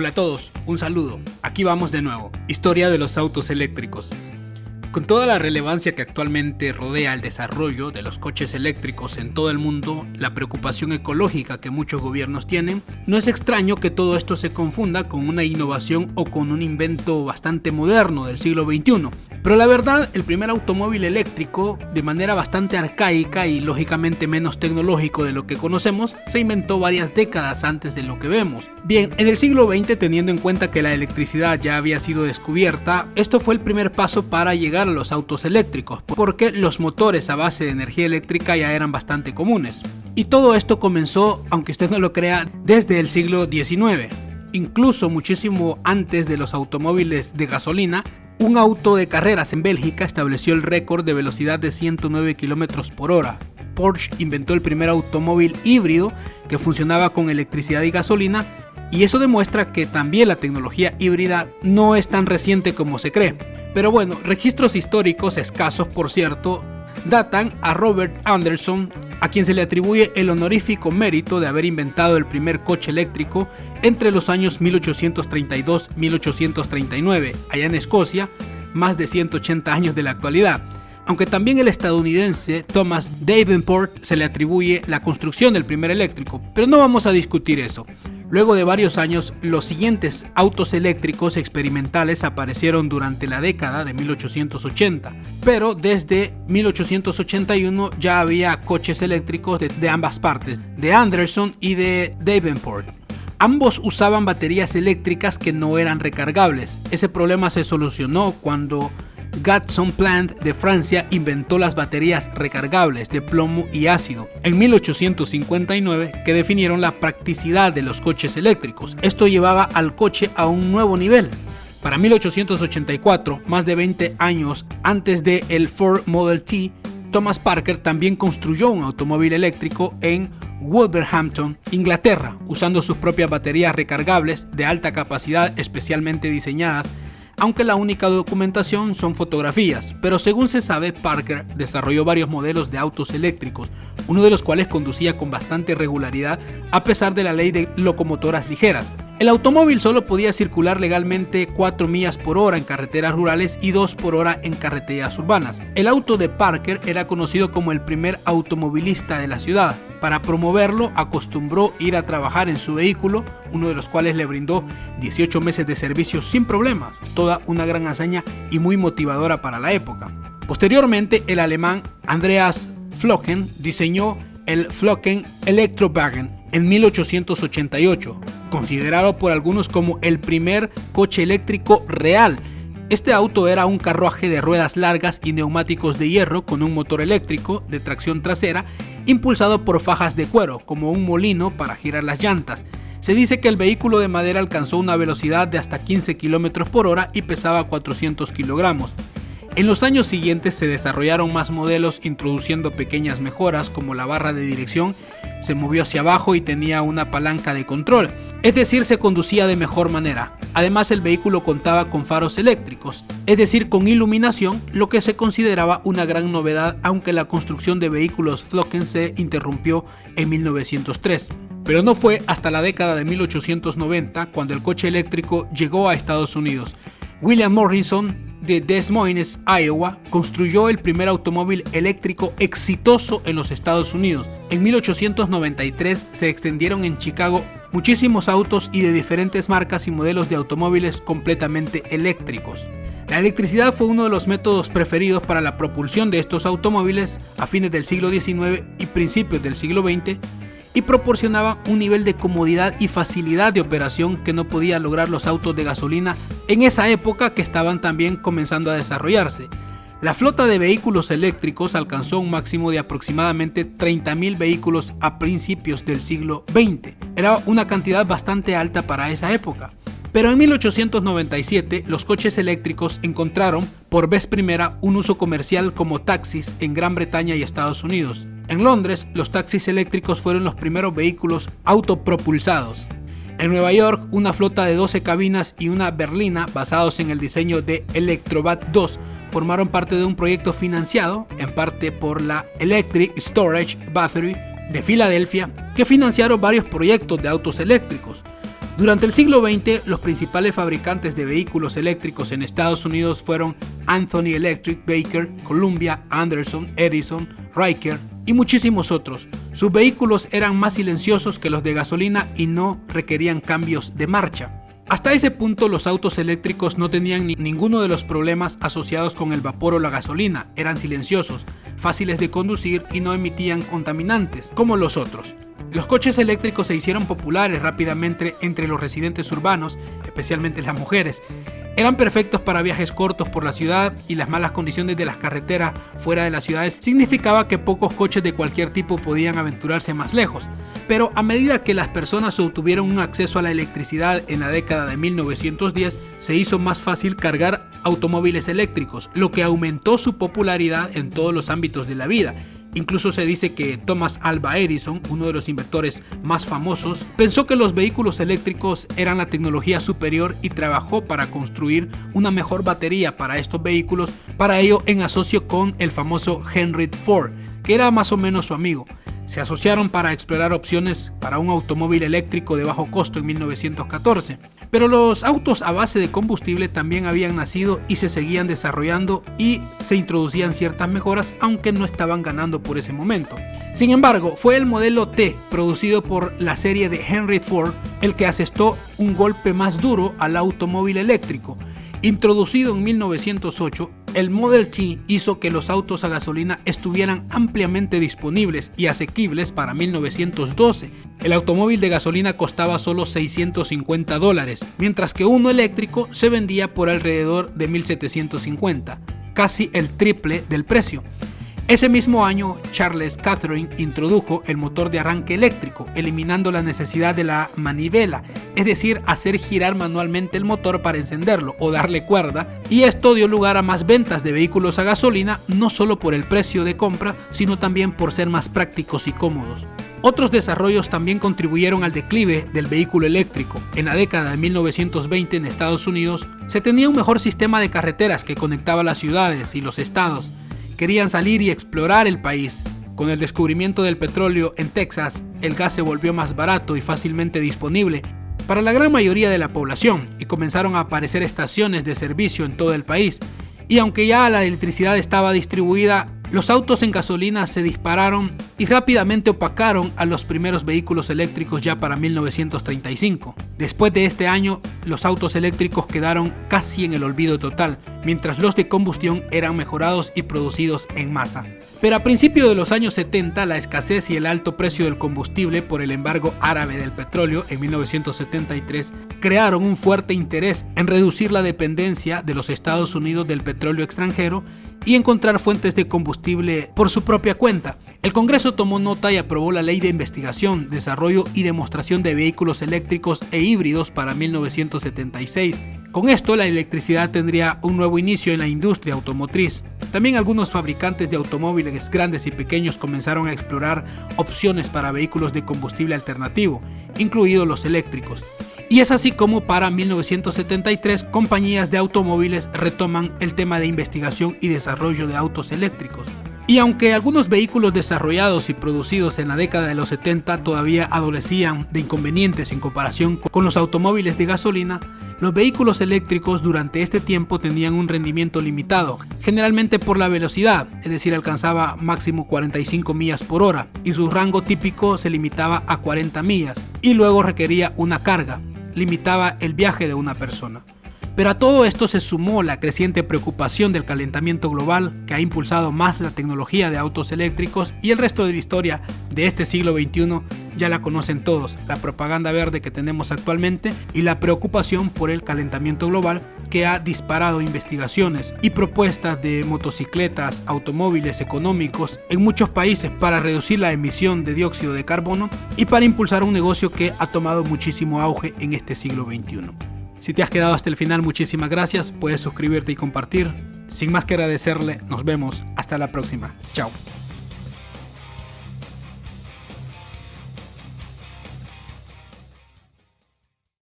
Hola a todos, un saludo. Aquí vamos de nuevo. Historia de los autos eléctricos. Con toda la relevancia que actualmente rodea el desarrollo de los coches eléctricos en todo el mundo, la preocupación ecológica que muchos gobiernos tienen, no es extraño que todo esto se confunda con una innovación o con un invento bastante moderno del siglo XXI. Pero la verdad, el primer automóvil eléctrico, de manera bastante arcaica y lógicamente menos tecnológico de lo que conocemos, se inventó varias décadas antes de lo que vemos. Bien, en el siglo XX, teniendo en cuenta que la electricidad ya había sido descubierta, esto fue el primer paso para llegar a los autos eléctricos, porque los motores a base de energía eléctrica ya eran bastante comunes. Y todo esto comenzó, aunque usted no lo crea, desde el siglo XIX. Incluso muchísimo antes de los automóviles de gasolina, un auto de carreras en Bélgica estableció el récord de velocidad de 109 km por hora. Porsche inventó el primer automóvil híbrido que funcionaba con electricidad y gasolina, y eso demuestra que también la tecnología híbrida no es tan reciente como se cree. Pero bueno, registros históricos escasos, por cierto, datan a Robert Anderson, a quien se le atribuye el honorífico mérito de haber inventado el primer coche eléctrico entre los años 1832-1839, allá en Escocia, más de 180 años de la actualidad. Aunque también el estadounidense Thomas Davenport se le atribuye la construcción del primer eléctrico, pero no vamos a discutir eso. Luego de varios años, los siguientes autos eléctricos experimentales aparecieron durante la década de 1880, pero desde 1881 ya había coches eléctricos de ambas partes, de Anderson y de Davenport. Ambos usaban baterías eléctricas que no eran recargables. Ese problema se solucionó cuando Gatson Plant de Francia inventó las baterías recargables de plomo y ácido en 1859, que definieron la practicidad de los coches eléctricos. Esto llevaba al coche a un nuevo nivel. Para 1884, más de 20 años antes del Ford Model T, Thomas Parker también construyó un automóvil eléctrico en Wolverhampton, Inglaterra, usando sus propias baterías recargables de alta capacidad especialmente diseñadas, aunque la única documentación son fotografías. Pero según se sabe, Parker desarrolló varios modelos de autos eléctricos, uno de los cuales conducía con bastante regularidad a pesar de la ley de locomotoras ligeras. El automóvil solo podía circular legalmente 4 millas por hora en carreteras rurales y 2 por hora en carreteras urbanas. El auto de Parker era conocido como el primer automovilista de la ciudad. Para promoverlo, acostumbró ir a trabajar en su vehículo, uno de los cuales le brindó 18 meses de servicio sin problemas. Toda una gran hazaña y muy motivadora para la época. Posteriormente, el alemán Andreas Flocken diseñó el Flocken Elektrowagen en 1888, considerado por algunos como el primer coche eléctrico real. Este auto era un carruaje de ruedas largas y neumáticos de hierro con un motor eléctrico de tracción trasera impulsado por fajas de cuero, como un molino para girar las llantas. Se dice que el vehículo de madera alcanzó una velocidad de hasta 15 km por hora y pesaba 400 kilogramos. En los años siguientes se desarrollaron más modelos introduciendo pequeñas mejoras, como la barra de dirección se movió hacia abajo y tenía una palanca de control, es decir, se conducía de mejor manera. Además, el vehículo contaba con faros eléctricos, es decir, con iluminación, lo que se consideraba una gran novedad, aunque la construcción de vehículos Flocken se interrumpió en 1903. Pero no fue hasta la década de 1890 cuando el coche eléctrico llegó a Estados Unidos. William Morrison de Des Moines, Iowa, construyó el primer automóvil eléctrico exitoso en los Estados Unidos. En 1893 se extendieron en Chicago muchísimos autos y de diferentes marcas y modelos de automóviles completamente eléctricos. La electricidad fue uno de los métodos preferidos para la propulsión de estos automóviles a fines del siglo XIX y principios del siglo XX, y proporcionaba un nivel de comodidad y facilidad de operación que no podían lograr los autos de gasolina en esa época, que estaban también comenzando a desarrollarse. La flota de vehículos eléctricos alcanzó un máximo de aproximadamente 30.000 vehículos a principios del siglo XX. Era una cantidad bastante alta para esa época. Pero en 1897 los coches eléctricos encontraron por vez primera un uso comercial como taxis en Gran Bretaña y Estados Unidos. En Londres, los taxis eléctricos fueron los primeros vehículos autopropulsados. En Nueva York, una flota de 12 cabinas y una berlina basados en el diseño de Electrobat 2 formaron parte de un proyecto financiado en parte por la Electric Storage Battery de Filadelfia, que financiaron varios proyectos de autos eléctricos. Durante el siglo XX, los principales fabricantes de vehículos eléctricos en Estados Unidos fueron Anthony Electric, Baker, Columbia, Anderson, Edison, Riker y muchísimos otros. Sus vehículos eran más silenciosos que los de gasolina y no requerían cambios de marcha. Hasta ese punto, los autos eléctricos no tenían ninguno de los problemas asociados con el vapor o la gasolina. Eran silenciosos, fáciles de conducir y no emitían contaminantes, como los otros. Los coches eléctricos se hicieron populares rápidamente entre los residentes urbanos, especialmente las mujeres. Eran perfectos para viajes cortos por la ciudad y las malas condiciones de las carreteras fuera de las ciudades significaba que pocos coches de cualquier tipo podían aventurarse más lejos. Pero a medida que las personas obtuvieron un acceso a la electricidad en la década de 1910, se hizo más fácil cargar automóviles eléctricos, lo que aumentó su popularidad en todos los ámbitos de la vida. Incluso se dice que Thomas Alva Edison, uno de los inventores más famosos, pensó que los vehículos eléctricos eran la tecnología superior y trabajó para construir una mejor batería para estos vehículos, para ello en asocio con el famoso Henry Ford, que era más o menos su amigo. Se asociaron para explorar opciones para un automóvil eléctrico de bajo costo en 1914. Pero los autos a base de combustible también habían nacido y se seguían desarrollando y se introducían ciertas mejoras, aunque no estaban ganando por ese momento. Sin embargo, fue el modelo T, producido por la serie de Henry Ford, el que asestó un golpe más duro al automóvil eléctrico. Introducido en 1908, el Model T hizo que los autos a gasolina estuvieran ampliamente disponibles y asequibles para 1912. El automóvil de gasolina costaba solo $650, mientras que uno eléctrico se vendía por alrededor de $1,750, casi el triple del precio. Ese mismo año, Charles Catherine introdujo el motor de arranque eléctrico, eliminando la necesidad de la manivela, es decir, hacer girar manualmente el motor para encenderlo o darle cuerda, y esto dio lugar a más ventas de vehículos a gasolina, no solo por el precio de compra, sino también por ser más prácticos y cómodos. Otros desarrollos también contribuyeron al declive del vehículo eléctrico. En la década de 1920 en Estados Unidos, se tenía un mejor sistema de carreteras que conectaba las ciudades y los estados. Querían salir y explorar el país. Con el descubrimiento del petróleo en Texas, el gas se volvió más barato y fácilmente disponible para la gran mayoría de la población y comenzaron a aparecer estaciones de servicio en todo el país. Y aunque ya la electricidad estaba distribuida, los autos en gasolina se dispararon y rápidamente opacaron a los primeros vehículos eléctricos ya para 1935. Después de este año, los autos eléctricos quedaron casi en el olvido total, mientras los de combustión eran mejorados y producidos en masa. Pero a principios de los años 70, la escasez y el alto precio del combustible por el embargo árabe del petróleo en 1973 crearon un fuerte interés en reducir la dependencia de los Estados Unidos del petróleo extranjero y encontrar fuentes de combustible por su propia cuenta. El Congreso tomó nota y aprobó la Ley de Investigación, Desarrollo y Demostración de Vehículos Eléctricos e Híbridos para 1976. Con esto, la electricidad tendría un nuevo inicio en la industria automotriz. También algunos fabricantes de automóviles grandes y pequeños comenzaron a explorar opciones para vehículos de combustible alternativo, incluidos los eléctricos. Y es así como para 1973 compañías de automóviles retoman el tema de investigación y desarrollo de autos eléctricos. Y aunque algunos vehículos desarrollados y producidos en la década de los 70 todavía adolecían de inconvenientes en comparación con los automóviles de gasolina, los vehículos eléctricos durante este tiempo tenían un rendimiento limitado, generalmente por la velocidad, es decir, alcanzaba máximo 45 millas por hora y su rango típico se limitaba a 40 millas y luego requería una carga, limitaba el viaje de una persona. Pero a todo esto se sumó la creciente preocupación del calentamiento global que ha impulsado más la tecnología de autos eléctricos y el resto de la historia de este siglo XXI ya la conocen todos, la propaganda verde que tenemos actualmente y la preocupación por el calentamiento global que ha disparado investigaciones y propuestas de motocicletas, automóviles económicos en muchos países para reducir la emisión de dióxido de carbono y para impulsar un negocio que ha tomado muchísimo auge en este siglo XXI. Si te has quedado hasta el final, muchísimas gracias, puedes suscribirte y compartir. Sin más que agradecerle, nos vemos, hasta la próxima, chao.